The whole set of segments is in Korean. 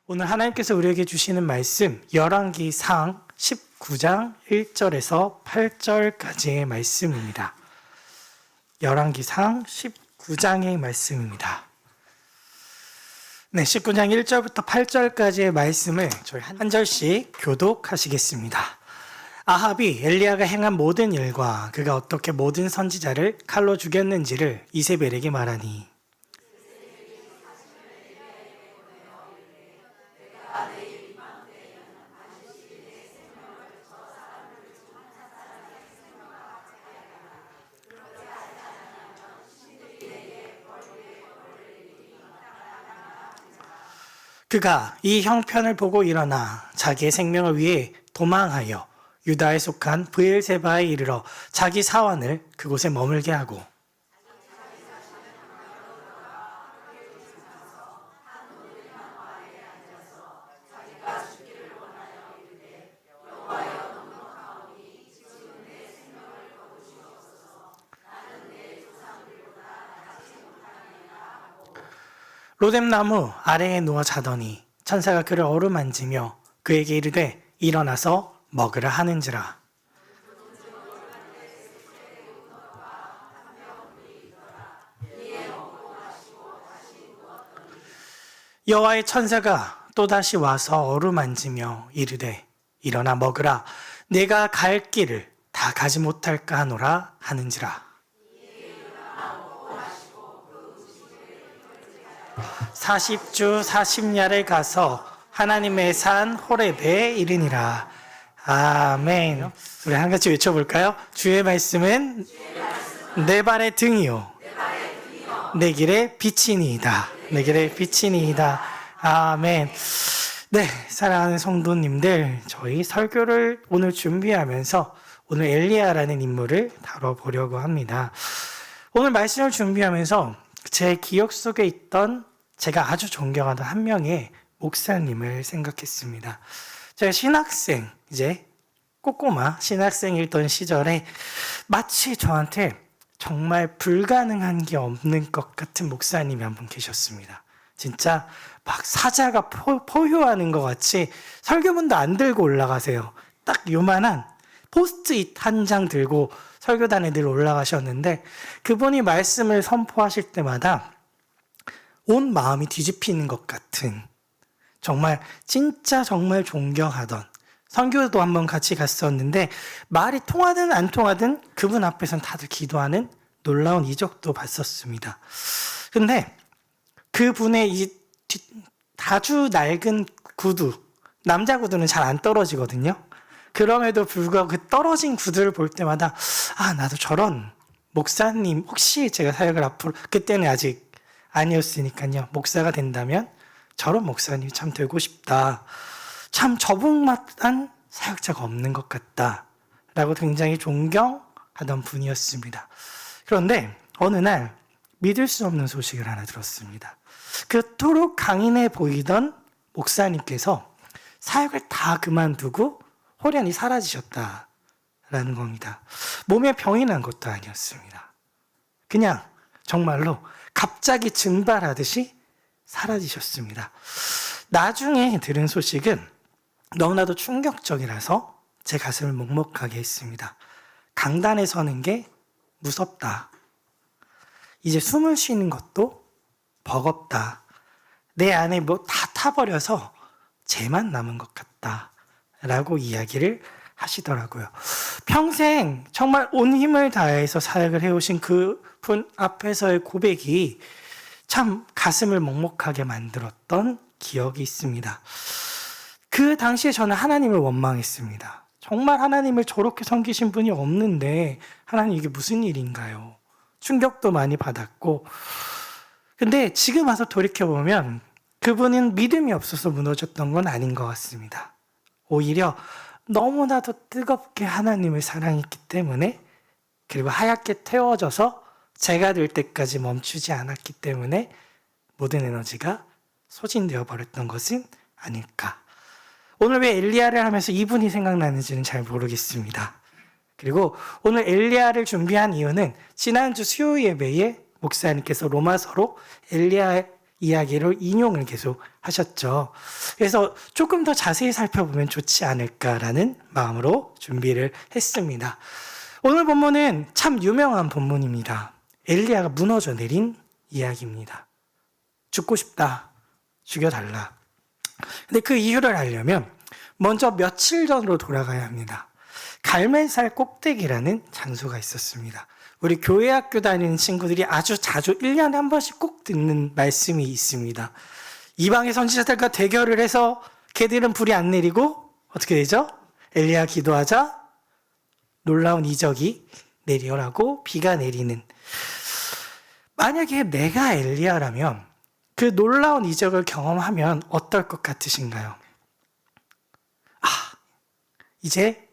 오늘 하나님께서 우리에게 주시는 말씀 열왕기상 19장 1절에서 8절까지의 말씀입니다. 열왕기상 19장의 말씀입니다. 네, 19장 1절부터 8절까지의 말씀을 저희 한 절씩 교독하시겠습니다. 아합이 엘리야가 행한 모든 일과 그가 어떻게 모든 선지자를 칼로 죽였는지를 이세벨에게 말하니 그가 이 형편을 보고 일어나 자기의 생명을 위해 도망하여 유다에 속한 브엘세바에 이르러 자기 사원을 그곳에 머물게 하고 로뎀나무 아래에 누워 자더니 천사가 그를 어루만지며 그에게 이르되 일어나서 먹으라 하는지라. 여호와의 천사가 또다시 와서 어루만지며 이르되 일어나 먹으라. 내가 갈 길을 다 가지 못할까 하노라 하는지라. 40주 40야를 가서 하나님의 산 호렙에 이르니라. 아멘. 우리 한 같이 외쳐볼까요? 주의 말씀은 내 발의 등이요 내 길의 빛이니이다. 내 길의 빛이니이다. 아멘. 네, 사랑하는 성도님들, 저희 설교를 오늘 준비하면서 오늘 엘리야라는 인물을 다뤄보려고 합니다. 오늘 말씀을 준비하면서 제 기억 속에 있던 제가 아주 존경하던 한 명의 목사님을 생각했습니다. 제가 신학생, 이제 꼬꼬마 신학생이던 시절에 마치 저한테 정말 불가능한 게 없는 것 같은 목사님이 한 분 계셨습니다. 진짜 막 사자가 포효하는 것 같이 설교문도 안 들고 올라가세요. 딱 요만한 포스트잇 한 장 들고 설교단에 늘 올라가셨는데 그분이 말씀을 선포하실 때마다 온 마음이 뒤집히는 것 같은 정말 진짜 정말 존경하던 선교도 한번 같이 갔었는데 말이 통하든 안 통하든 그분 앞에선 다들 기도하는 놀라운 이적도 봤었습니다. 근데 그분의 이 아주 낡은 구두, 남자 구두는 잘 안 떨어지거든요. 그럼에도 불구하고 그 떨어진 구두를 볼 때마다 나도 저런 목사님, 혹시 제가 사역을 앞으로, 그때는 아직 아니었으니까요, 목사가 된다면 저런 목사님이 참 되고 싶다. 참 저분만한 사역자가 없는 것 같다 라고 굉장히 존경하던 분이었습니다. 그런데 어느 날 믿을 수 없는 소식을 하나 들었습니다. 그토록 강인해 보이던 목사님께서 사역을 다 그만두고 호련히 사라지셨다라는 겁니다. 몸에 병이 난 것도 아니었습니다. 그냥 정말로 갑자기 증발하듯이 사라지셨습니다. 나중에 들은 소식은 너무나도 충격적이라서 제 가슴을 먹먹하게 했습니다. 강단에 서는 게 무섭다. 이제 숨을 쉬는 것도 버겁다. 내 안에 뭐 다 타버려서 쟤만 남은 것 같다 라고 이야기를 하시더라고요. 평생 정말 온 힘을 다해서 사역을 해오신 그분 앞에서의 고백이 참 가슴을 먹먹하게 만들었던 기억이 있습니다. 그 당시에 저는 하나님을 원망했습니다. 정말 하나님을 저렇게 섬기신 분이 없는데 하나님 이게 무슨 일인가요? 충격도 많이 받았고, 근데 지금 와서 돌이켜보면 그분은 믿음이 없어서 무너졌던 건 아닌 것 같습니다. 오히려 너무나도 뜨겁게 하나님을 사랑했기 때문에, 그리고 하얗게 태워져서 재가 될 때까지 멈추지 않았기 때문에 모든 에너지가 소진되어 버렸던 것은 아닐까. 오늘 왜 엘리야를 하면서 이분이 생각나는지는 잘 모르겠습니다. 그리고 오늘 엘리야를 준비한 이유는 지난주 수요 예배에 목사님께서 로마서로 엘리야의 이야기를 인용을 계속 하셨죠. 그래서 조금 더 자세히 살펴보면 좋지 않을까라는 마음으로 준비를 했습니다. 오늘 본문은 참 유명한 본문입니다. 엘리야가 무너져 내린 이야기입니다. 죽고 싶다, 죽여달라. 근데 그 이유를 알려면 먼저 며칠 전으로 돌아가야 합니다. 갈멜살 꼭대기라는 장소가 있었습니다. 우리 교회 학교 다니는 친구들이 아주 자주 1년에 한 번씩 꼭 듣는 말씀이 있습니다. 이방의 선지자들과 대결을 해서 걔들은 불이 안 내리고 어떻게 되죠? 엘리야 기도하자 놀라운 이적이 내리라고 비가 내리는. 만약에 내가 엘리야라면 그 놀라운 이적을 경험하면 어떨 것 같으신가요? 이제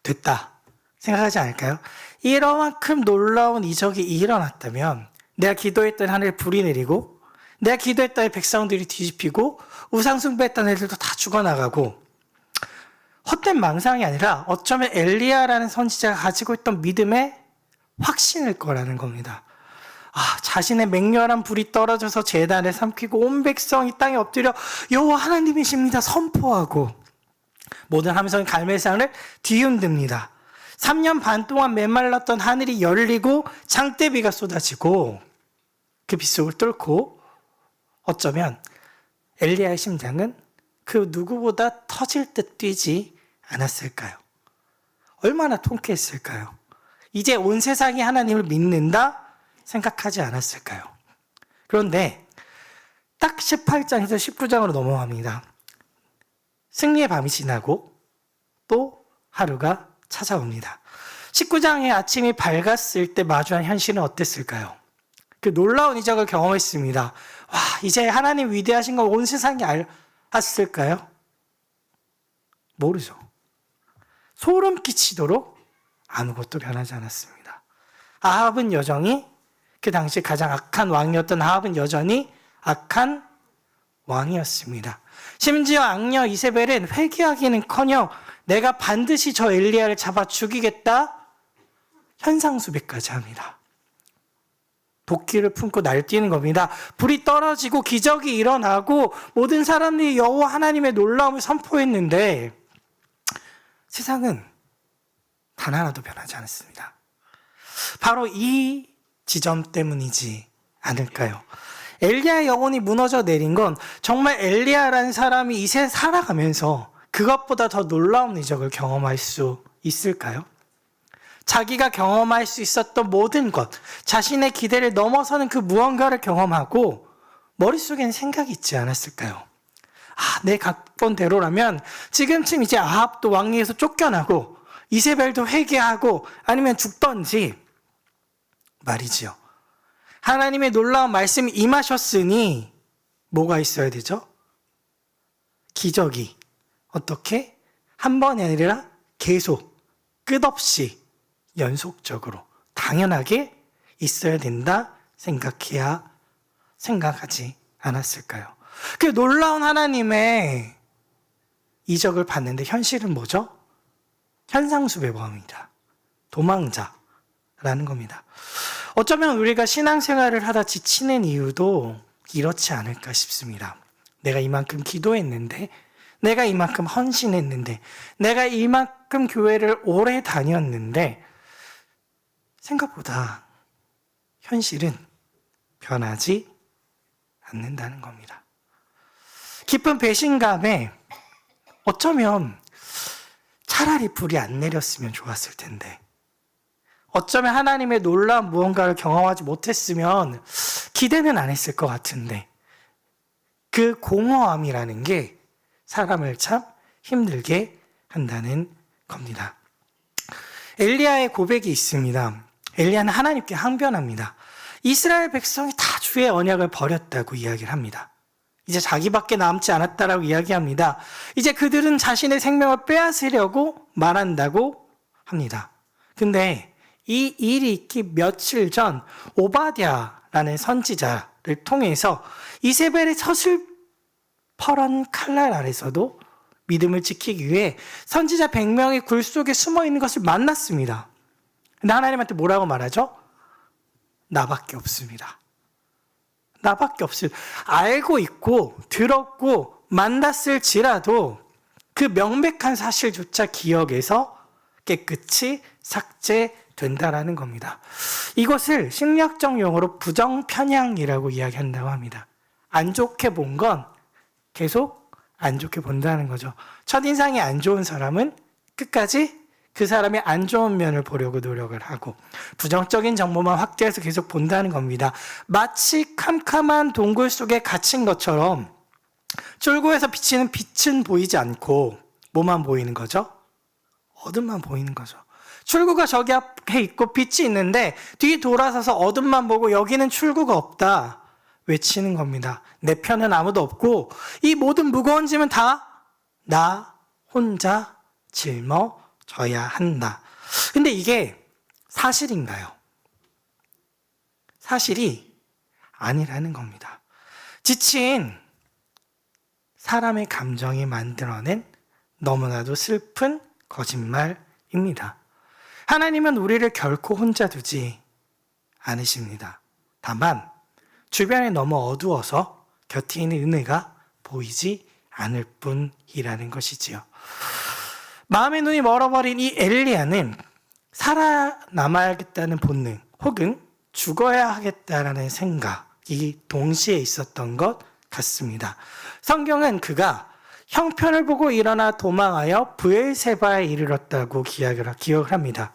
됐다 생각하지 않을까요? 이러만큼 놀라운 이적이 일어났다면 내가 기도했던 하늘에 불이 내리고 내가 기도했던 백성들이 뒤집히고 우상숭배했던 애들도 다 죽어나가고 헛된 망상이 아니라 어쩌면 엘리야라는 선지자가 가지고 있던 믿음의 확신일 거라는 겁니다. 자신의 맹렬한 불이 떨어져서 제단에 삼키고 온 백성이 땅에 엎드려 여호와 하나님이십니다 선포하고 모든 함성이 갈멜산을 뒤흔듭니다. 3년 반 동안 메말랐던 하늘이 열리고 장대비가 쏟아지고 그 빗속을 뚫고 어쩌면 엘리야의 심장은 그 누구보다 터질 듯 뛰지 않았을까요? 얼마나 통쾌했을까요? 이제 온 세상이 하나님을 믿는다 생각하지 않았을까요? 그런데 딱 18장에서 19장으로 넘어갑니다. 승리의 밤이 지나고 또 하루가 찾아옵니다. 19장의 아침이 밝았을 때 마주한 현실은 어땠을까요? 그 놀라운 이적을 경험했습니다. 와, 이제 하나님 위대하신 걸 온 세상이 알았을까요? 모르죠. 소름 끼치도록 아무것도 변하지 않았습니다. 아합은 여전히 그 당시 가장 악한 왕이었던 아합은 여전히 악한 왕이었습니다. 심지어 악녀 이세벨은 회개하기는커녕 내가 반드시 저 엘리야를 잡아 죽이겠다 현상수배까지 합니다. 도끼를 품고 날뛰는 겁니다. 불이 떨어지고 기적이 일어나고 모든 사람들이 여호와 하나님의 놀라움을 선포했는데 세상은 단 하나도 변하지 않았습니다. 바로 이 지점 때문이지 않을까요? 엘리야의 영혼이 무너져 내린 건 정말 엘리야라는 사람이 이 세상에 살아가면서 그것보다 더 놀라운 이적을 경험할 수 있을까요? 자기가 경험할 수 있었던 모든 것, 자신의 기대를 넘어서는 그 무언가를 경험하고 머릿속에는 생각이 있지 않았을까요? 내 각본대로라면 지금쯤 이제 아합도 왕위에서 쫓겨나고 이세벨도 회개하고 아니면 죽던지 말이지요. 하나님의 놀라운 말씀이 임하셨으니 뭐가 있어야 되죠? 기적이 어떻게? 한 번이 아니라 계속 끝없이 연속적으로 당연하게 있어야 된다 생각하지 않았을까요? 그 놀라운 하나님의 이적을 봤는데 현실은 뭐죠? 현상수배범입니다. 도망자라는 겁니다. 어쩌면 우리가 신앙생활을 하다 지치는 이유도 이렇지 않을까 싶습니다. 내가 이만큼 기도했는데, 내가 이만큼 헌신했는데, 내가 이만큼 교회를 오래 다녔는데 생각보다 현실은 변하지 않는다는 겁니다. 깊은 배신감에 어쩌면 차라리 불이 안 내렸으면 좋았을 텐데, 어쩌면 하나님의 놀라운 무언가를 경험하지 못했으면 기대는 안 했을 것 같은데, 그 공허함이라는 게 사람을 참 힘들게 한다는 겁니다. 엘리야의 고백이 있습니다. 엘리야는 하나님께 항변합니다. 이스라엘 백성이 다 주의 언약을 버렸다고 이야기를 합니다. 이제 자기밖에 남지 않았다라고 이야기합니다. 이제 그들은 자신의 생명을 빼앗으려고 말한다고 합니다. 근데 이 일이 있기 며칠 전 오바댜라는 선지자를 통해서 이세벨의 서슬퍼런 칼날 아래서도 믿음을 지키기 위해 선지자 100명이 굴 속에 숨어 있는 것을 만났습니다. 근데 하나님한테 뭐라고 말하죠? 나밖에 없습니다. 나밖에 없어요. 알고 있고 들었고 만났을지라도 그 명백한 사실조차 기억에서 깨끗이 삭제된다라는 겁니다. 이것을 심리학적 용어로 부정편향이라고 이야기한다고 합니다. 안 좋게 본 건 계속 안 좋게 본다는 거죠. 첫인상이 안 좋은 사람은 끝까지 그 사람의 안 좋은 면을 보려고 노력을 하고 부정적인 정보만 확대해서 계속 본다는 겁니다. 마치 캄캄한 동굴 속에 갇힌 것처럼 출구에서 비치는 빛은 보이지 않고 뭐만 보이는 거죠? 어둠만 보이는 거죠. 출구가 저기 앞에 있고 빛이 있는데 뒤 돌아서서 어둠만 보고 여기는 출구가 없다 외치는 겁니다. 내 편은 아무도 없고 이 모든 무거운 짐은 다 나 혼자 짊어져야 한다. 근데 이게 사실인가요? 사실이 아니라는 겁니다. 지친 사람의 감정이 만들어낸 너무나도 슬픈 거짓말입니다. 하나님은 우리를 결코 혼자 두지 않으십니다. 다만 주변에 너무 어두워서 곁에 있는 은혜가 보이지 않을 뿐이라는 것이지요. 마음의 눈이 멀어버린 이 엘리야는 살아남아야겠다는 본능 혹은 죽어야 하겠다라는 생각이 동시에 있었던 것 같습니다. 성경은 그가 형편을 보고 일어나 도망하여 브엘세바에 이르렀다고 기억을 합니다.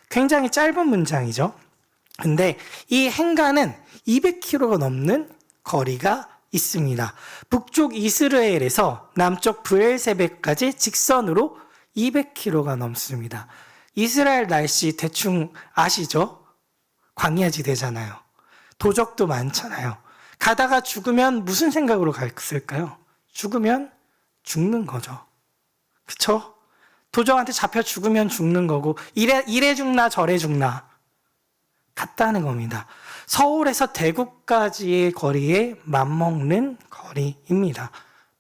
굉장히 짧은 문장이죠. 근데 이 행가는 200km가 넘는 거리가 있습니다. 북쪽 이스라엘에서 남쪽 브엘세바까지 직선으로 200km가 넘습니다. 이스라엘 날씨 대충 아시죠? 광야지대잖아요. 도적도 많잖아요. 가다가 죽으면 무슨 생각으로 갔을까요? 죽으면 죽는 거죠. 그쵸? 도적한테 잡혀 죽으면 죽는 거고 이래 죽나 저래 죽나 같다는 겁니다. 서울에서 대구까지의 거리에 맞먹는 거리입니다.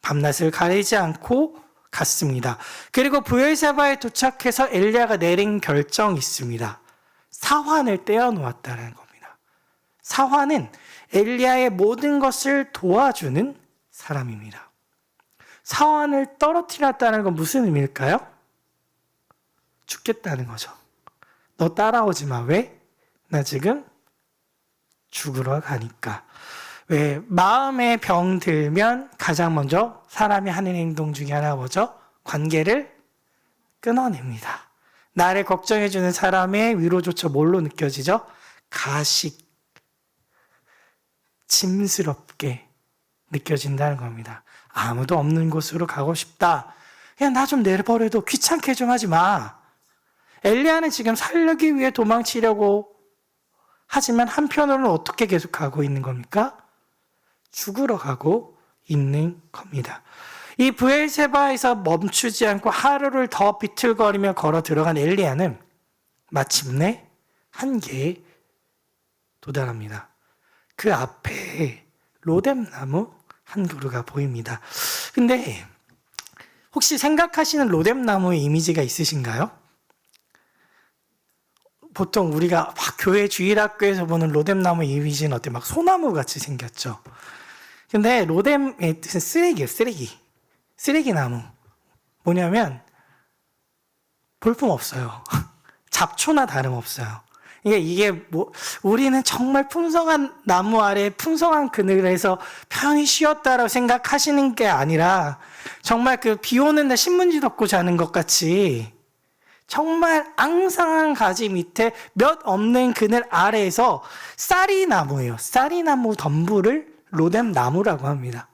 밤낮을 가리지 않고 갔습니다. 그리고 브엘세바에 도착해서 엘리야가 내린 결정이 있습니다. 사환을 떼어놓았다는 겁니다. 사환은 엘리야의 모든 것을 도와주는 사람입니다. 사환을 떨어뜨렸다는 건 무슨 의미일까요? 죽겠다는 거죠. 너 따라오지 마. 왜? 나 지금 죽으러 가니까. 왜? 마음에 병 들면 가장 먼저 사람이 하는 행동 중에 하나가 뭐죠? 관계를 끊어냅니다. 나를 걱정해주는 사람의 위로조차 뭘로 느껴지죠? 가식, 짐스럽게 느껴진다는 겁니다. 아무도 없는 곳으로 가고 싶다. 그냥 나 좀 내버려둬. 귀찮게 좀 하지 마. 엘리야는 지금 살기 위해 도망치려고 하지만 한편으로는 어떻게 계속 가고 있는 겁니까? 죽으러 가고 있는 겁니다. 이 브엘세바에서 멈추지 않고 하루를 더 비틀거리며 걸어 들어간 엘리야는 마침내 한계에 도달합니다. 그 앞에 로뎀나무 한 그루가 보입니다. 근데 혹시 생각하시는 로뎀나무의 이미지가 있으신가요? 보통 우리가 교회 주일학교에서 보는 로뎀나무 이미지는 어때? 막 소나무 같이 생겼죠. 근데 로뎀의 뜻은 쓰레기예요, 쓰레기나무. 뭐냐면 볼품 없어요. 잡초나 다름없어요. 이게 뭐 우리는 정말 풍성한 나무 아래 풍성한 그늘에서 편히 쉬었다라고 생각하시는 게 아니라 정말 그 비 오는 날 신문지 덮고 자는 것 같이 정말 앙상한 가지 밑에 몇 없는 그늘 아래에서 쌀이나무예요. 쌀이나무 덤불을 로뎀나무라고 합니다.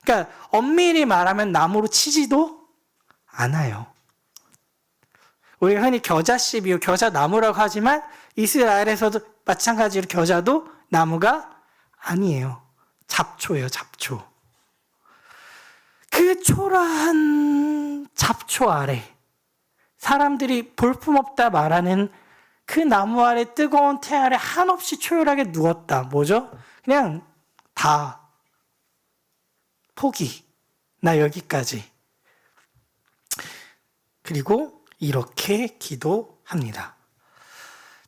그러니까 엄밀히 말하면 나무로 치지도 않아요. 우리가 흔히 겨자씨 비유, 겨자나무라고 하지만 이스라엘에서도 마찬가지로 겨자도 나무가 아니에요. 잡초예요, 잡초. 그 초라한 잡초 아래 사람들이 볼품없다 말하는 그 나무 아래 뜨거운 태 아래 한없이 초열하게 누웠다. 뭐죠? 그냥 다 포기. 나 여기까지. 그리고 이렇게 기도합니다.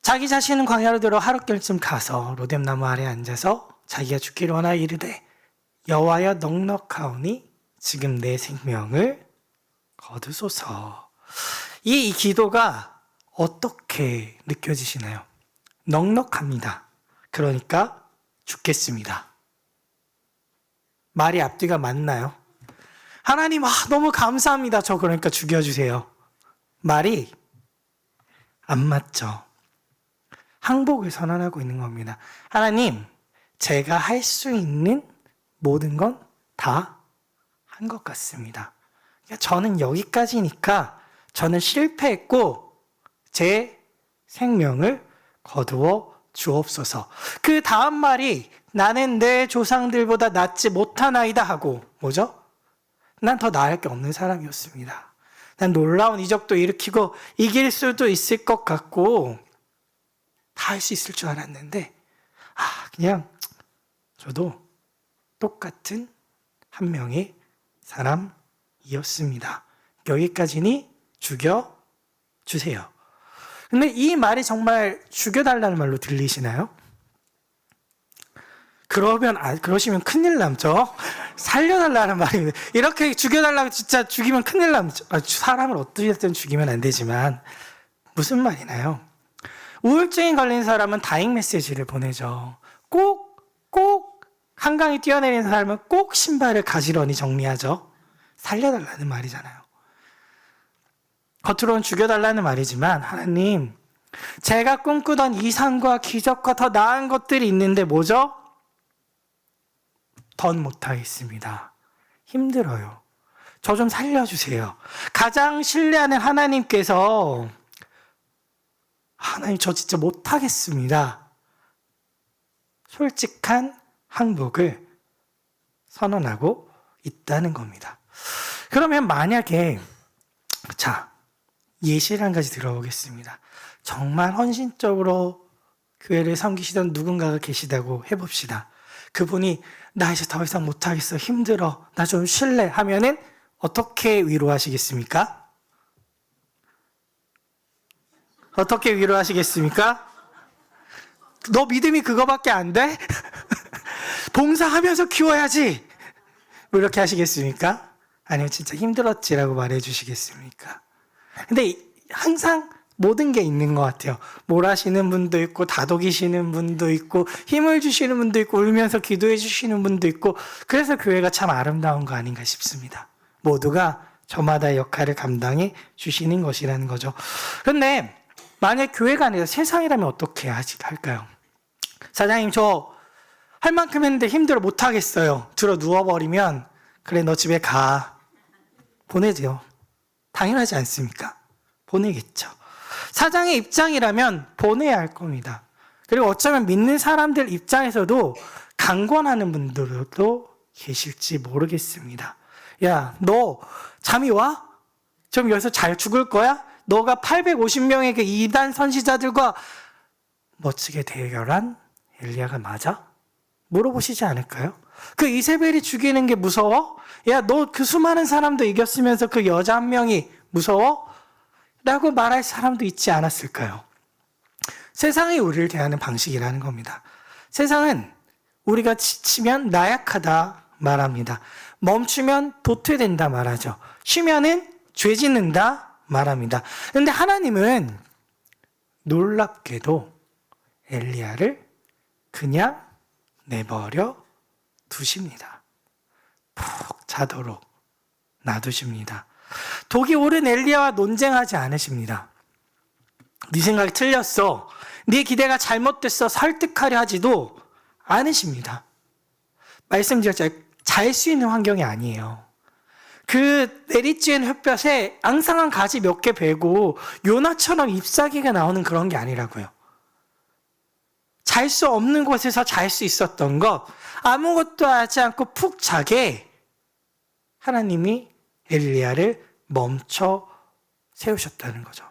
자기 자신은 광야로 들어 하룻길쯤 가서 로뎀나무 아래 앉아서 자기가 죽기를 원하여 이르되 여호와여 넉넉하오니 지금 내 생명을 거두소서. 이 기도가 어떻게 느껴지시나요? 넉넉합니다. 그러니까 죽겠습니다. 말이 앞뒤가 맞나요? 하나님, 너무 감사합니다. 저 그러니까 죽여주세요. 말이 안 맞죠. 항복을 선언하고 있는 겁니다. 하나님, 제가 할 수 있는 모든 건 다 한 것 같습니다. 저는 여기까지니까 저는 실패했고 제 생명을 거두어 주옵소서. 그 다음 말이 나는 내 조상들보다 낫지 못하나이다 하고 뭐죠? 난 더 나을 게 없는 사람이었습니다. 난 놀라운 이적도 일으키고 이길 수도 있을 것 같고 다 할 수 있을 줄 알았는데 그냥 저도 똑같은 한 명의 사람이었습니다. 여기까지니 죽여주세요. 근데 이 말이 정말 죽여달라는 말로 들리시나요? 그러시면 큰일 남죠. 살려달라는 말입니다. 이렇게 죽여달라고 진짜 죽이면 큰일 남죠. 사람을 어떻게든 죽이면 안 되지만 무슨 말이나요? 우울증에 걸린 사람은 다잉 메시지를 보내죠. 꼭 한강에 뛰어내리는 사람은 꼭 신발을 가지런히 정리하죠. 살려달라는 말이잖아요. 겉으로는 죽여달라는 말이지만 하나님, 제가 꿈꾸던 이상과 기적과 더 나은 것들이 있는데 뭐죠? 더 못하겠습니다. 힘들어요. 저 좀 살려주세요. 가장 신뢰하는 하나님께서 하나님, 저 진짜 못하겠습니다. 솔직한 항복을 선언하고 있다는 겁니다. 그러면 만약에 예시를 한 가지 들어보겠습니다. 정말 헌신적으로 교회를 섬기시던 누군가가 계시다고 해봅시다. 그분이 나 이제 더 이상 못하겠어, 힘들어, 나 좀 쉴래 하면은 어떻게 위로하시겠습니까? 어떻게 위로하시겠습니까? 너 믿음이 그거밖에 안 돼? 봉사하면서 키워야지. 뭐 이렇게 하시겠습니까? 아니면 진짜 힘들었지라고 말해 주시겠습니까? 근데 항상 모든 게 있는 것 같아요. 몰아시는 분도 있고 다독이시는 분도 있고 힘을 주시는 분도 있고 울면서 기도해 주시는 분도 있고, 그래서 교회가 참 아름다운 거 아닌가 싶습니다. 모두가 저마다의 역할을 감당해 주시는 것이라는 거죠. 그런데 만약 교회가 아니라 세상이라면 어떻게 할까요? 사장님, 저 할 만큼 했는데 힘들어 못하겠어요. 들어 누워버리면 그래, 너 집에 가. 보내죠. 당연하지 않습니까? 보내겠죠. 사장의 입장이라면 보내야 할 겁니다. 그리고 어쩌면 믿는 사람들 입장에서도 강권하는 분들도 계실지 모르겠습니다. 야, 너 잠이 와? 좀 여기서 잘 죽을 거야? 너가 850명의 그 이단 선지자들과 멋지게 대결한 엘리야가 맞아? 물어보시지 않을까요? 그 이세벨이 죽이는 게 무서워? 야, 너 그 수많은 사람도 이겼으면서 그 여자 한 명이 무서워? 라고 말할 사람도 있지 않았을까요? 세상이 우리를 대하는 방식이라는 겁니다. 세상은 우리가 지치면 나약하다 말합니다. 멈추면 도태된다 말하죠. 쉬면은 죄 짓는다 말합니다. 그런데 하나님은 놀랍게도 엘리야를 그냥 내버려 두십니다. 푹 자도록 놔두십니다. 독이 오른 엘리야와 논쟁하지 않으십니다. 네 생각이 틀렸어, 네 기대가 잘못됐어 설득하려 하지도 않으십니다. 말씀드렸죠. 잘 수 있는 환경이 아니에요. 그 내리쬐는 햇볕에 앙상한 가지 몇 개 베고 요나처럼 잎사귀가 나오는 그런 게 아니라고요. 잘 수 없는 곳에서 잘 수 있었던 것, 아무것도 하지 않고 푹 자게 하나님이 엘리야를 멈춰 세우셨다는 거죠.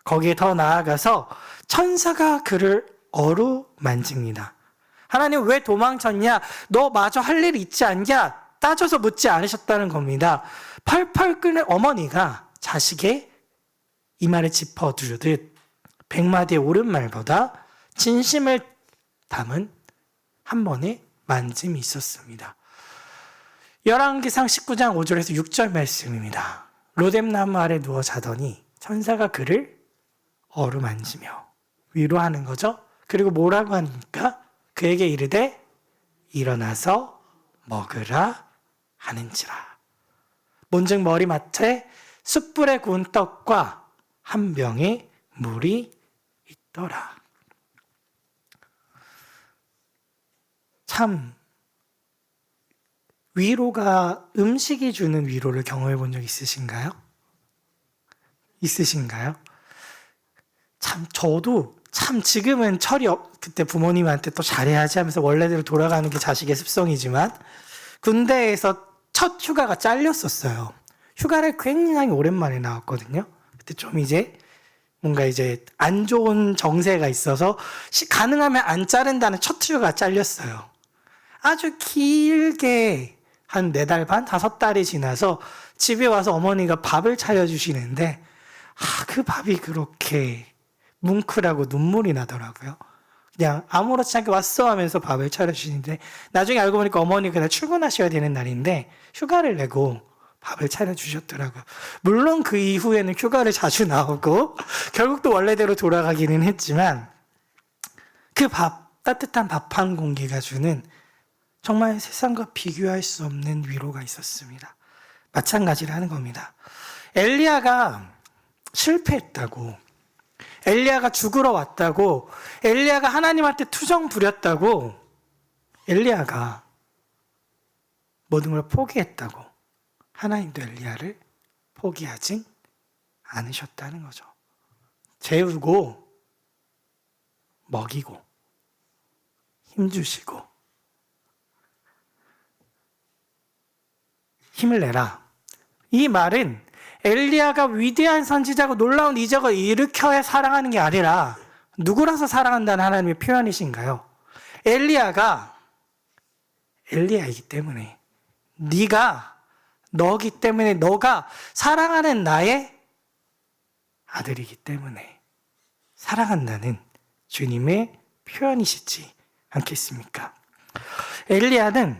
거기에 더 나아가서 천사가 그를 어루만집니다. 하나님, 왜 도망쳤냐? 너 마저 할 일 있지 않냐? 따져서 묻지 않으셨다는 겁니다. 펄펄 끓는 어머니가 자식의 이마를 짚어주듯 100마디의 옳은 말보다 진심을 담은 한 번의 만짐이 있었습니다. 열왕기상 19장 5절에서 6절 말씀입니다. 로뎀나무 아래 누워 자더니 천사가 그를 어루만지며 위로하는 거죠. 그리고 뭐라고 하니까 그에게 이르되 일어나서 먹으라 하는지라. 본즉 머리맡에 숯불에 구운 떡과 한 병에 물이 있더라. 참 위로가 음식이 주는 위로를 경험해 본 적 있으신가요? 있으신가요? 참 저도 참 지금은 그때 부모님한테 또 잘해야지 하면서 원래대로 돌아가는 게 자식의 습성이지만 군대에서 첫 휴가가 잘렸었어요. 휴가를 굉장히 오랜만에 나왔거든요. 그때 좀 뭔가 안 좋은 정세가 있어서 가능하면 안 자른다는 첫 휴가가 잘렸어요. 아주 길게 한 4달 반, 5달이 지나서 집에 와서 어머니가 밥을 차려주시는데 그 밥이 그렇게 뭉클하고 눈물이 나더라고요. 그냥 아무렇지 않게 왔어 하면서 밥을 차려주시는데 나중에 알고 보니까 어머니 그날 출근하셔야 되는 날인데 휴가를 내고 밥을 차려주셨더라고요. 물론 그 이후에는 휴가를 자주 나오고 결국 또 원래대로 돌아가기는 했지만 그 따뜻한 밥 한 공기가 주는 정말 세상과 비교할 수 없는 위로가 있었습니다. 마찬가지를 하는 겁니다. 엘리야가 실패했다고, 엘리야가 죽으러 왔다고, 엘리야가 하나님한테 투정 부렸다고, 엘리야가 모든 걸 포기했다고 하나님도 엘리야를 포기하진 않으셨다는 거죠. 재우고 먹이고 힘주시고 힘을 내라. 이 말은 엘리야가 위대한 선지자고 놀라운 이적을 일으켜야 사랑하는 게 아니라 누구라서 사랑한다는 하나님의 표현이신가요? 엘리야가 엘리야이기 때문에 너기 때문에 너가 사랑하는 나의 아들이기 때문에 사랑한다는 주님의 표현이시지 않겠습니까? 엘리야는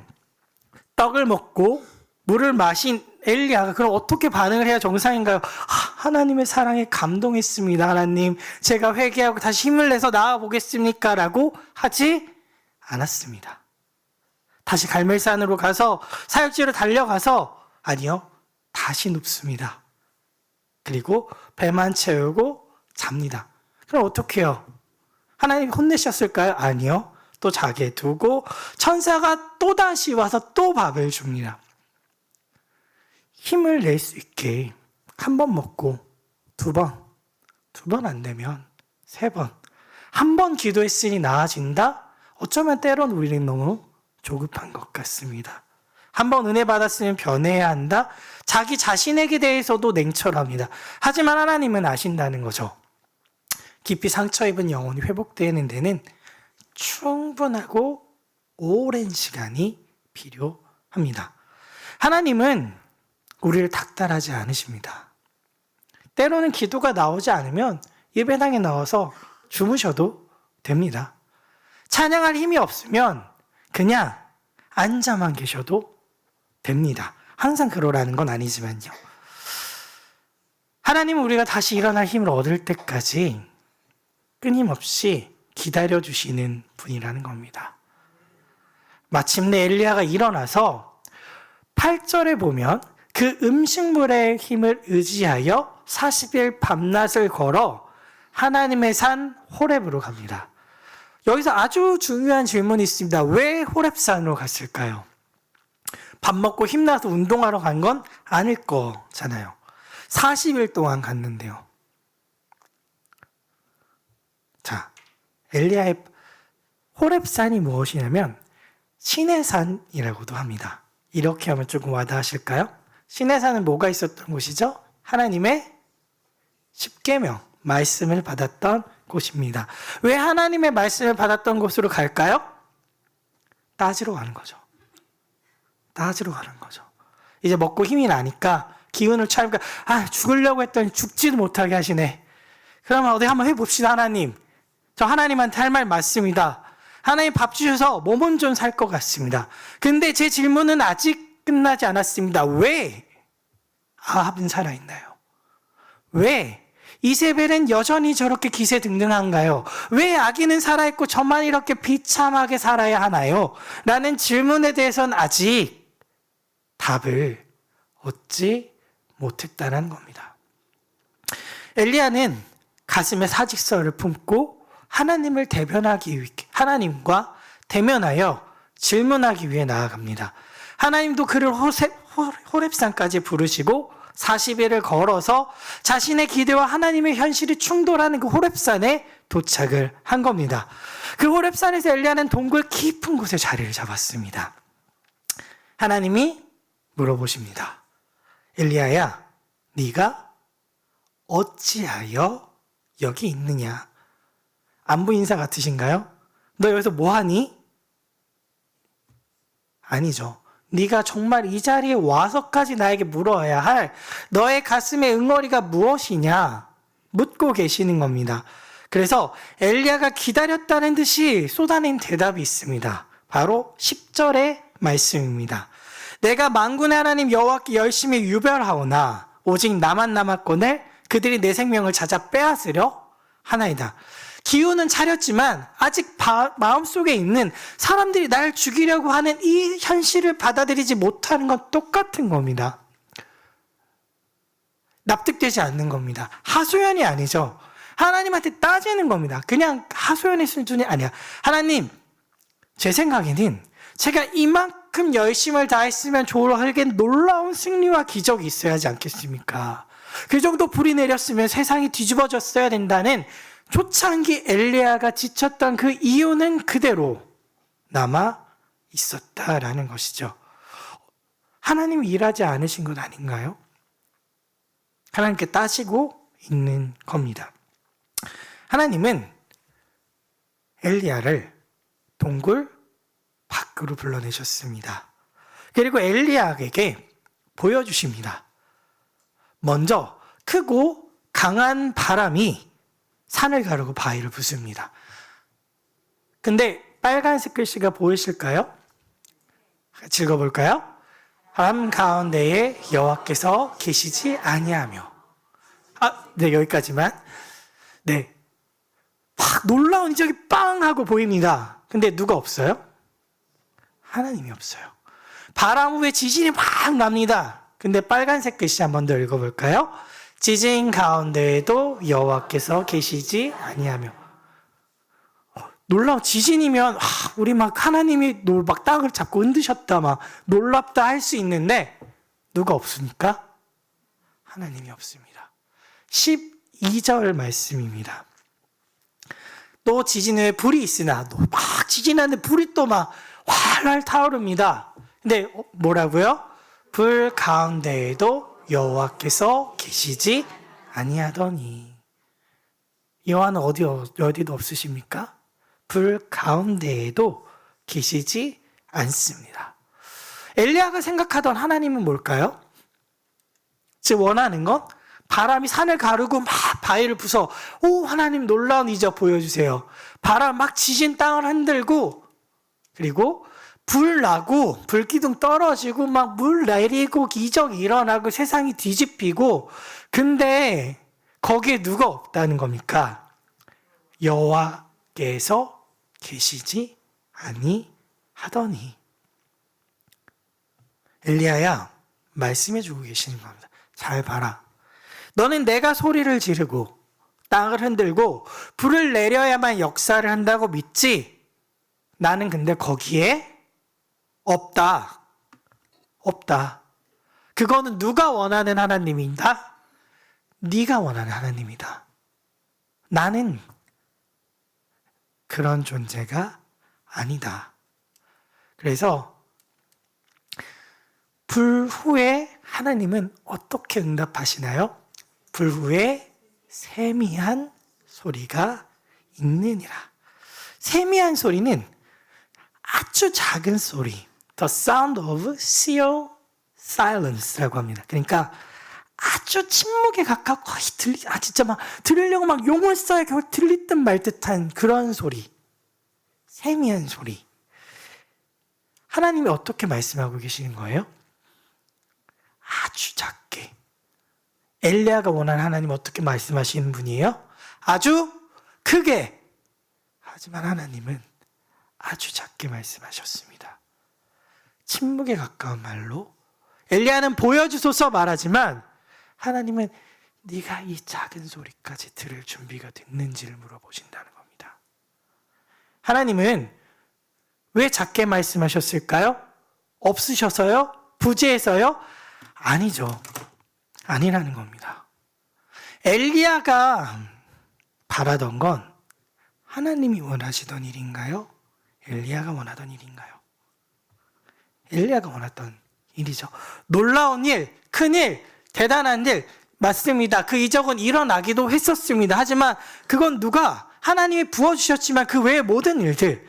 떡을 먹고 물을 마신 엘리야가 그럼 어떻게 반응을 해야 정상인가요? 하나님의 사랑에 감동했습니다. 하나님, 제가 회개하고 다시 힘을 내서 나아 보겠습니까? 라고 하지 않았습니다. 다시 갈멜산으로 가서 사역지로 달려가서 아니요, 다시 눕습니다. 그리고 배만 채우고 잡니다. 그럼 어떻게 해요? 하나님 혼내셨을까요? 아니요. 또 자게 두고 천사가 또다시 와서 또 밥을 줍니다. 힘을 낼 수 있게 한 번 먹고 두 번 안 되면 3번, 한 번 기도했으니 나아진다? 어쩌면 때론 우리는 너무 조급한 것 같습니다. 한 번 은혜 받았으면 변해야 한다? 자기 자신에게 대해서도 냉철합니다. 하지만 하나님은 아신다는 거죠. 깊이 상처 입은 영혼이 회복되는 데는 충분하고 오랜 시간이 필요합니다. 하나님은 우리를 닥달하지 않으십니다. 때로는 기도가 나오지 않으면 예배당에 나와서 주무셔도 됩니다. 찬양할 힘이 없으면 그냥 앉아만 계셔도 됩니다. 항상 그러라는 건 아니지만요. 하나님은 우리가 다시 일어날 힘을 얻을 때까지 끊임없이 기다려주시는 분이라는 겁니다. 마침내 엘리야가 일어나서 8절에 보면 그 음식물의 힘을 의지하여 40일 밤낮을 걸어 하나님의 산 호렙으로 갑니다. 여기서 아주 중요한 질문이 있습니다. 왜 호렙산으로 갔을까요? 밥 먹고 힘나서 운동하러 간 건 아닐 거잖아요. 40일 동안 갔는데요. 자, 엘리야의 호렙산이 무엇이냐면 신의 산이라고도 합니다. 이렇게 하면 조금 와닿으실까요? 신의 산은 뭐가 있었던 곳이죠? 하나님의 십계명, 말씀을 받았던 곳입니다. 왜 하나님의 말씀을 받았던 곳으로 갈까요? 따지러 가는 거죠. 따지러 가는 거죠. 이제 먹고 힘이 나니까 기운을 차니까 죽으려고 했더니 죽지도 못하게 하시네. 그러면 어디 한번 해봅시다. 하나님, 저 하나님한테 할 말 맞습니다. 하나님 밥 주셔서 몸은 좀 살 것 같습니다. 근데 제 질문은 아직 끝나지 않았습니다. 왜 아합은 살아있나요? 왜 이세벨은 여전히 저렇게 기세등등한가요? 왜 아기는 살아있고 저만 이렇게 비참하게 살아야 하나요? 라는 질문에 대해서는 아직 답을 얻지 못했다는 겁니다. 엘리야는 가슴에 사직서를 품고 하나님을 대변하기 위해, 하나님과 대면하여 질문하기 위해 나아갑니다. 하나님도 그를 호렙산까지 부르시고 40일을 걸어서 자신의 기대와 하나님의 현실이 충돌하는 그 호렙산에 도착을 한 겁니다. 그 호렙산에서 엘리야는 동굴 깊은 곳에 자리를 잡았습니다. 하나님이 물어보십니다. 엘리야야, 네가 어찌하여 여기 있느냐? 안부 인사 같으신가요? 너 여기서 뭐하니? 아니죠. 네가 정말 이 자리에 와서까지 나에게 물어야 할 너의 가슴의 응어리가 무엇이냐? 묻고 계시는 겁니다. 그래서 엘리야가 기다렸다는 듯이 쏟아낸 대답이 있습니다. 바로 10절의 말씀입니다. 내가 만군의 하나님 여호와께 열심히 유별하오나 오직 나만 남았거늘 그들이 내 생명을 찾아 빼앗으려 하나이다. 기운은 차렸지만 아직 마음속에 있는 사람들이 날 죽이려고 하는 이 현실을 받아들이지 못하는 건 똑같은 겁니다. 납득되지 않는 겁니다. 하소연이 아니죠. 하나님한테 따지는 겁니다. 그냥 하소연의 수준이 아니야. 하나님, 제 생각에는 제가 이만큼 열심을 다했으면 좋을 놀라운 승리와 기적이 있어야 하지 않겠습니까? 그 정도 불이 내렸으면 세상이 뒤집어졌어야 된다는 초창기 엘리야가 지쳤던 그 이유는 그대로 남아 있었다라는 것이죠. 하나님이 일하지 않으신 것 아닌가요? 하나님께 따지고 있는 겁니다. 하나님은 엘리야를 동굴 밖으로 불러내셨습니다. 그리고 엘리야에게 보여주십니다. 먼저 크고 강한 바람이 산을 가르고 바위를 부숩니다. 근데 빨간색 글씨가 보이실까요? 같이 읽어볼까요? 바람 가운데에 여호와께서 계시지 아니하며. 네, 여기까지만. 네, 막 놀라운 적이 빵 하고 보입니다. 근데 누가 없어요? 하나님이 없어요. 바람 후에 지진이 막 납니다. 근데 빨간색 글씨 한 번 더 읽어볼까요? 지진 가운데에도 여호와께서 계시지 아니하며. 놀라운 지진이면 우리 막 하나님이 막 땅을 잡고 흔드셨다 막 놀랍다 할 수 있는데 누가 없습니까? 하나님이 없습니다. 12절 말씀입니다. 또 지진 후에 불이 있으나 막 지진하는데 불이 또 막 활활 타오릅니다. 근데 뭐라고요? 불 가운데에도 여호와께서 계시지 아니하더니. 여호와는 어디도 없으십니까? 불 가운데에도 계시지 않습니다. 엘리야가 생각하던 하나님은 뭘까요? 즉 원하는 건 바람이 산을 가르고 막 바위를 부숴. 오, 하나님 놀라운 이적 보여주세요. 바람 막 지진 땅을 흔들고 그리고 불 나고 불기둥 떨어지고 막 물 내리고 기적이 일어나고 세상이 뒤집히고. 근데 거기에 누가 없다는 겁니까? 여호와께서 계시지 아니하더니. 엘리야야, 말씀해 주고 계시는 겁니다. 잘 봐라. 너는 내가 소리를 지르고 땅을 흔들고 불을 내려야만 역사를 한다고 믿지? 나는 근데 거기에 없다. 그거는 누가 원하는 하나님이다? 네가 원하는 하나님이다. 나는 그런 존재가 아니다. 그래서 불 후에 하나님은 어떻게 응답하시나요? 불 후에 세미한 소리가 있느니라. 세미한 소리는 아주 작은 소리, the sound of still silence라고 합니다. 그러니까 아주 침묵에 가까워 거의 진짜 막 들으려고 막 용을 써야 겨우 들릴 듯 말 듯한 그런 소리. 세미한 소리. 하나님이 어떻게 말씀하고 계시는 거예요? 아주 작게. 엘리야가 원하는 하나님 어떻게 말씀하시는 분이에요? 아주 크게. 하지만 하나님은 아주 작게 말씀하셨습니다. 침묵에 가까운 말로. 엘리야는 보여주소서 말하지만 하나님은 네가 이 작은 소리까지 들을 준비가 됐는지를 물어보신다는 겁니다. 하나님은 왜 작게 말씀하셨을까요? 없으셔서요? 부재해서요? 아니죠. 아니라는 겁니다. 엘리야가 바라던 건 하나님이 원하시던 일인가요? 엘리야가 원하던 일인가요? 엘리야가 원했던 일이죠. 놀라운 일, 큰 일, 대단한 일 맞습니다. 그 이적은 일어나기도 했었습니다. 하지만 그건 누가 하나님이 부어주셨지만 그 외의 모든 일들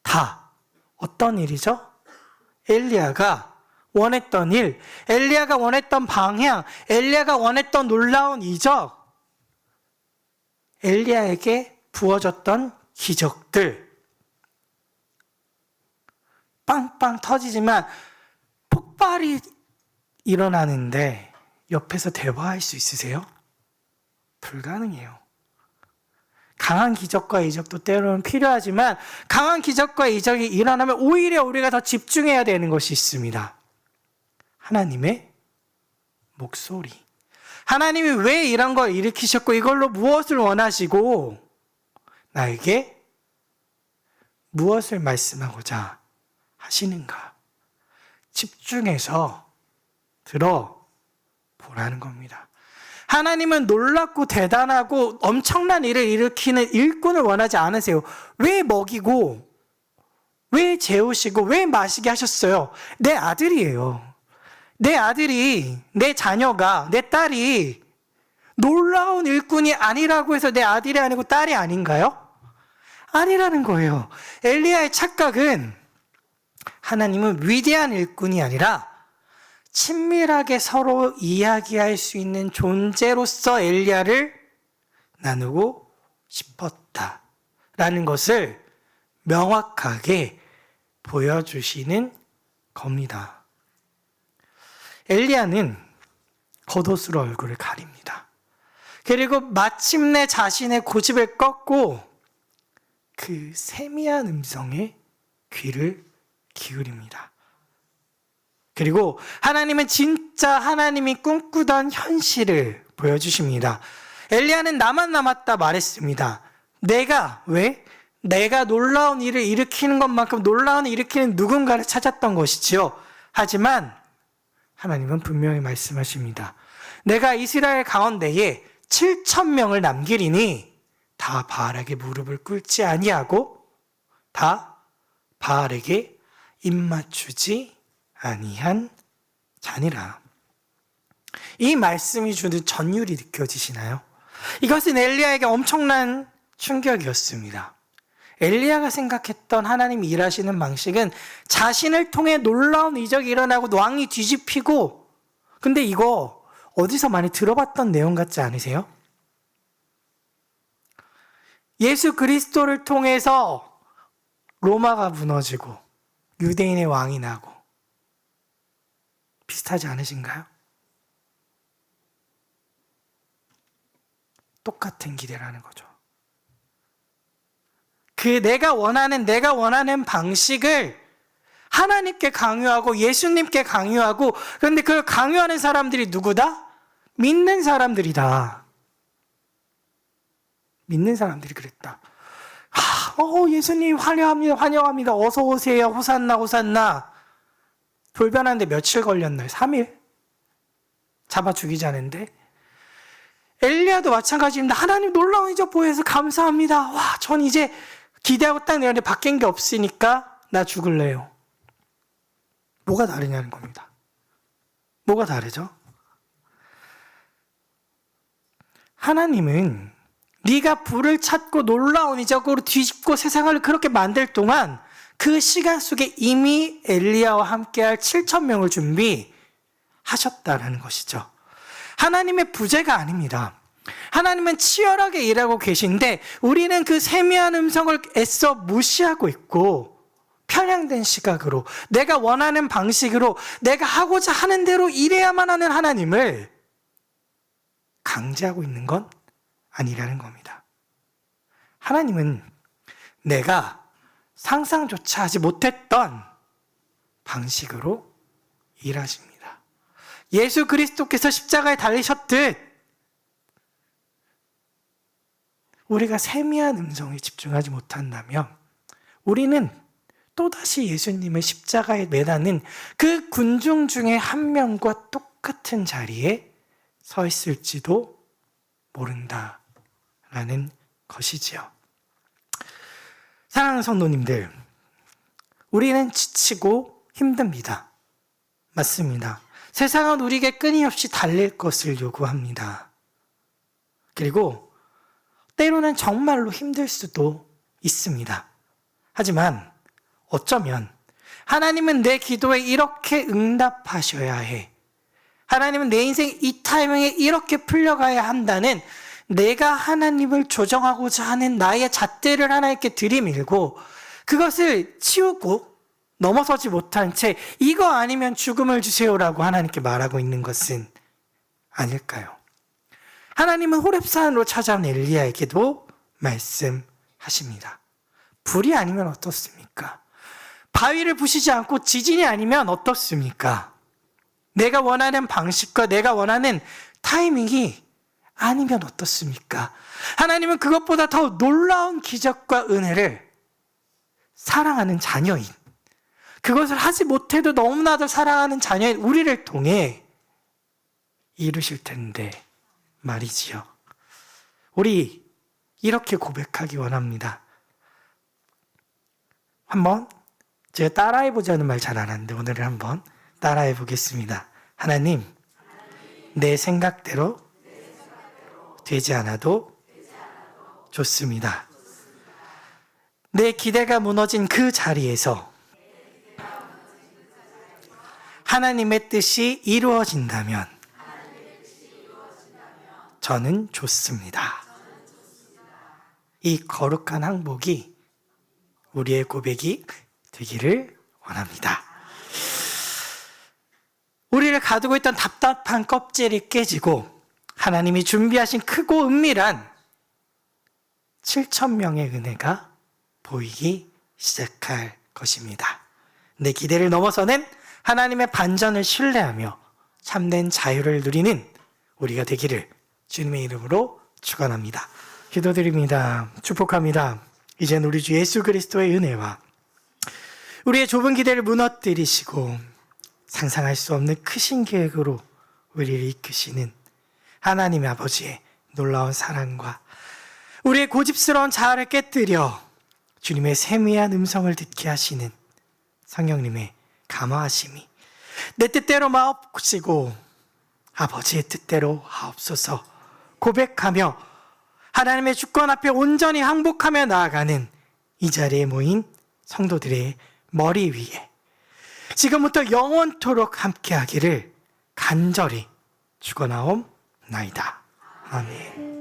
다 어떤 일이죠? 엘리야가 원했던 일, 엘리야가 원했던 방향, 엘리야가 원했던 놀라운 이적, 엘리야에게 부어졌던 기적들 빵빵 터지지만 폭발이 일어나는데 옆에서 대화할 수 있으세요? 불가능해요. 강한 기적과 이적도 때로는 필요하지만 강한 기적과 이적이 일어나면 오히려 우리가 더 집중해야 되는 것이 있습니다. 하나님의 목소리. 하나님이 왜 이런 걸 일으키셨고 이걸로 무엇을 원하시고 나에게 무엇을 말씀하고자 하시는가? 집중해서 들어보라는 겁니다. 하나님은 놀랍고 대단하고 엄청난 일을 일으키는 일꾼을 원하지 않으세요. 왜 먹이고, 왜 재우시고, 왜 마시게 하셨어요? 내 아들이에요. 내 아들이, 내 자녀가, 내 딸이 놀라운 일꾼이 아니라고 해서 내 아들이 아니고 딸이 아닌가요? 아니라는 거예요. 엘리야의 착각은 하나님은 위대한 일꾼이 아니라 친밀하게 서로 이야기할 수 있는 존재로서 엘리야를 나누고 싶었다라는 것을 명확하게 보여주시는 겁니다. 엘리야는 겉옷으로 얼굴을 가립니다. 그리고 마침내 자신의 고집을 꺾고 그 세미한 음성에 귀를 기울입니다. 그리고 하나님은 진짜 하나님이 꿈꾸던 현실을 보여주십니다. 엘리야는 나만 남았다 말했습니다. 내가 놀라운 일을 일으키는 것만큼 놀라운 일을 일으키는 누군가를 찾았던 것이지요. 하지만 하나님은 분명히 말씀하십니다. 내가 이스라엘 가운데에 7,000명을 남기리니 다 바알에게 무릎을 꿇지 아니하고 다 바알에게 입맞추지 아니한 자니라. 이 말씀이 주는 전율이 느껴지시나요? 이것은 엘리야에게 엄청난 충격이었습니다. 엘리야가 생각했던 하나님이 일하시는 방식은 자신을 통해 놀라운 이적이 일어나고 왕이 뒤집히고, 근데 이거 어디서 많이 들어봤던 내용 같지 않으세요? 예수 그리스도를 통해서 로마가 무너지고 유대인의 왕이 나고 비슷하지 않으신가요? 똑같은 기대라는 거죠. 내가 원하는 방식을 하나님께 강요하고 예수님께 강요하고, 그런데 그걸 강요하는 사람들이 누구다? 믿는 사람들이다. 믿는 사람들이 그랬다. 예수님 환영합니다. 어서 오세요. 호산나 호산나. 돌변하는데 며칠 걸렸나요? 3일? 잡아 죽이자는데. 엘리야도 마찬가지입니다. 하나님 놀라운 이적 보여서 감사합니다. 전 이제 기대하고 딱 내렸는데 바뀐 게 없으니까 나 죽을래요. 뭐가 다르냐는 겁니다. 뭐가 다르죠? 하나님은 네가 불을 찾고 놀라운 이적으로 뒤집고 세상을 그렇게 만들 동안 그 시간 속에 이미 엘리야와 함께할 7,000명을 준비하셨다라는 것이죠. 하나님의 부재가 아닙니다. 하나님은 치열하게 일하고 계신데 우리는 그 세미한 음성을 애써 무시하고 있고 편향된 시각으로 내가 원하는 방식으로 내가 하고자 하는 대로 일해야만 하는 하나님을 강제하고 있는 건 아니라는 겁니다. 하나님은 내가 상상조차 하지 못했던 방식으로 일하십니다. 예수 그리스도께서 십자가에 달리셨듯 우리가 세미한 음성에 집중하지 못한다면 우리는 또다시 예수님을 십자가에 매다는 그 군중 중에 한 명과 똑같은 자리에 서 있을지도 모른다라는 것이지요. 사랑하는 성도님들, 우리는 지치고 힘듭니다. 맞습니다. 세상은 우리에게 끊임없이 달릴 것을 요구합니다. 그리고 때로는 정말로 힘들 수도 있습니다. 하지만 어쩌면 하나님은 내 기도에 이렇게 응답하셔야 해. 하나님은 내 인생 이 타이밍에 이렇게 풀려가야 한다는 내가 하나님을 조정하고자 하는 나의 잣대를 하나님께 들이밀고 그것을 치우고 넘어서지 못한 채 이거 아니면 죽음을 주세요라고 하나님께 말하고 있는 것은 아닐까요? 하나님은 호렙산으로 찾아온 엘리야에게도 말씀하십니다. 불이 아니면 어떻습니까? 바위를 부시지 않고 지진이 아니면 어떻습니까? 내가 원하는 방식과 내가 원하는 타이밍이 아니면 어떻습니까? 하나님은 그것보다 더 놀라운 기적과 은혜를 사랑하는 자녀인, 그것을 하지 못해도 너무나도 사랑하는 자녀인 우리를 통해 이루실 텐데 말이지요. 우리 이렇게 고백하기 원합니다. 한번 제가 따라해보자는 말 잘 안 하는데 오늘은 한번 따라해 보겠습니다. 하나님, 내 생각대로 되지 않아도 좋습니다. 내 기대가 무너진 그 자리에서 하나님의 뜻이 이루어진다면 저는 좋습니다. 이 거룩한 항복이 우리의 고백이 되기를 원합니다. 우리를 가두고 있던 답답한 껍질이 깨지고 하나님이 준비하신 크고 은밀한 7,000명의 은혜가 보이기 시작할 것입니다. 내 기대를 넘어서는 하나님의 반전을 신뢰하며 참된 자유를 누리는 우리가 되기를 주님의 이름으로 축원합니다. 기도드립니다. 축복합니다. 이젠 우리 주 예수 그리스도의 은혜와 우리의 좁은 기대를 무너뜨리시고 상상할 수 없는 크신 계획으로 우리를 이끄시는 하나님의 아버지의 놀라운 사랑과 우리의 고집스러운 자아를 깨뜨려 주님의 세미한 음성을 듣게 하시는 성령님의 감화하심이 내 뜻대로 마옵시고 아버지의 뜻대로 하옵소서 고백하며 하나님의 주권 앞에 온전히 항복하며 나아가는 이 자리에 모인 성도들의 머리 위에 지금부터 영원토록 함께하기를 간절히 축원하옵나이다. 아멘.